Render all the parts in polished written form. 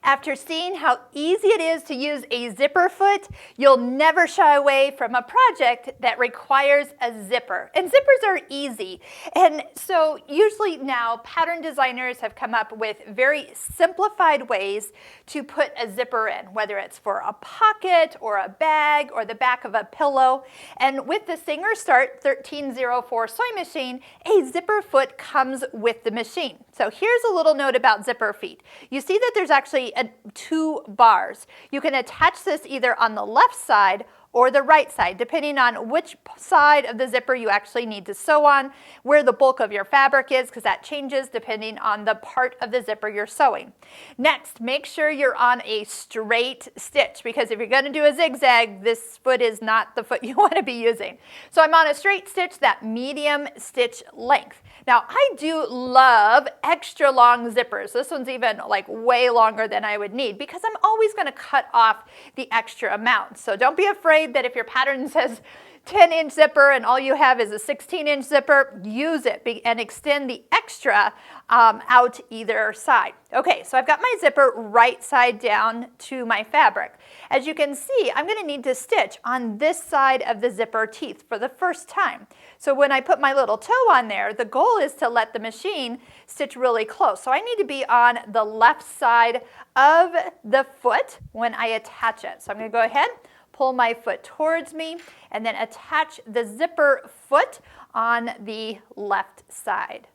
After seeing how easy it is to use a zipper foot, you'll never shy away from a project that requires a zipper. And zippers are easy. And so usually now pattern designers have come up with very simplified ways to put a zipper in, whether it's for a pocket or a bag or the back of a pillow. And with the Singer Start 1304 sewing machine, a zipper foot comes with the machine. So here's a little note about zipper feet. You see that there's actually two bars. You can attach this either on the left side or the right side, depending on which side of the zipper you actually need to sew on, where the bulk of your fabric is, because that changes depending on the part of the zipper you're sewing. Next, make sure you're on a straight stitch, because if you're going to do a zigzag, this foot is not the foot you want to be using. So I'm on a straight stitch, that medium stitch length. Now, I do love extra long zippers. This one's even like way longer than I would need, because I'm always going to cut off the extra amount. So don't be afraid that if your pattern says 10-inch zipper and all you have is a 16-inch zipper, use it and extend the extra out either side. Okay, so I've got my zipper right side down to my fabric. As you can see, I'm going to need to stitch on this side of the zipper teeth for the first time. So when I put my little toe on there, the goal is to let the machine stitch really close. So I need to be on the left side of the foot when I attach it. So I'm going to go ahead, pull my foot towards me, and then attach the zipper foot on the left side.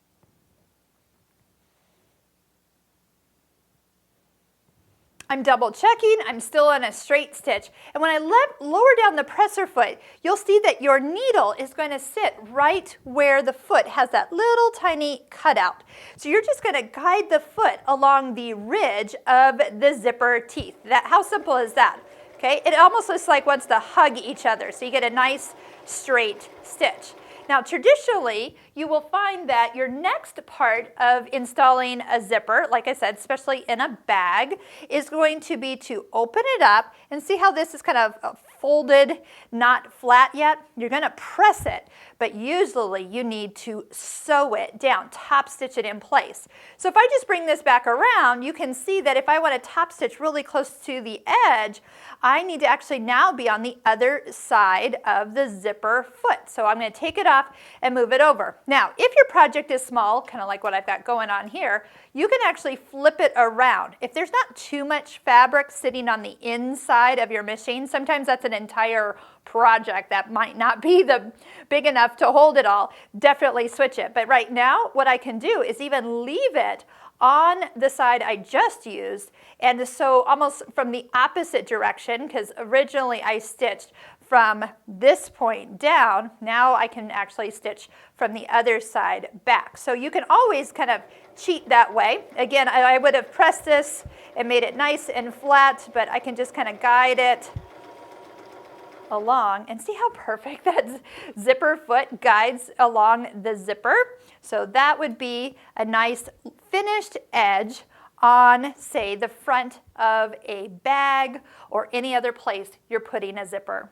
I'm double checking, I'm still on a straight stitch. And when I lower down the presser foot, you'll see that your needle is going to sit right where the foot has that little tiny cutout. So you're just going to guide the foot along the ridge of the zipper teeth. How simple is that? Okay, it almost looks like wants to hug each other, so you get a nice straight stitch. Now, traditionally, you will find that your next part of installing a zipper, like I said, especially in a bag, is going to be to open it up and see how this is kind of folded, not flat yet. You're going to press it, but usually you need to sew it down, top stitch it in place. So if I just bring this back around, you can see that if I want to top stitch really close to the edge, I need to actually now be on the other side of the zipper foot. So I'm going to take it off and move it over. Now, if your project is small, kind of like what I've got going on here, you can actually flip it around. If there's not too much fabric sitting on the inside of your machine, sometimes that's an entire project that might not be big enough to hold it all, definitely switch it. But right now, what I can do is even leave it on the side I just used, and so almost from the opposite direction, because originally I stitched from this point down. Now I can actually stitch from the other side back. So you can always kind of cheat that way. Again, I would have pressed this and made it nice and flat, but I can just kind of guide it along and see how perfect that zipper foot guides along the zipper. So that would be a nice finished edge on, say, the front of a bag or any other place you're putting a zipper.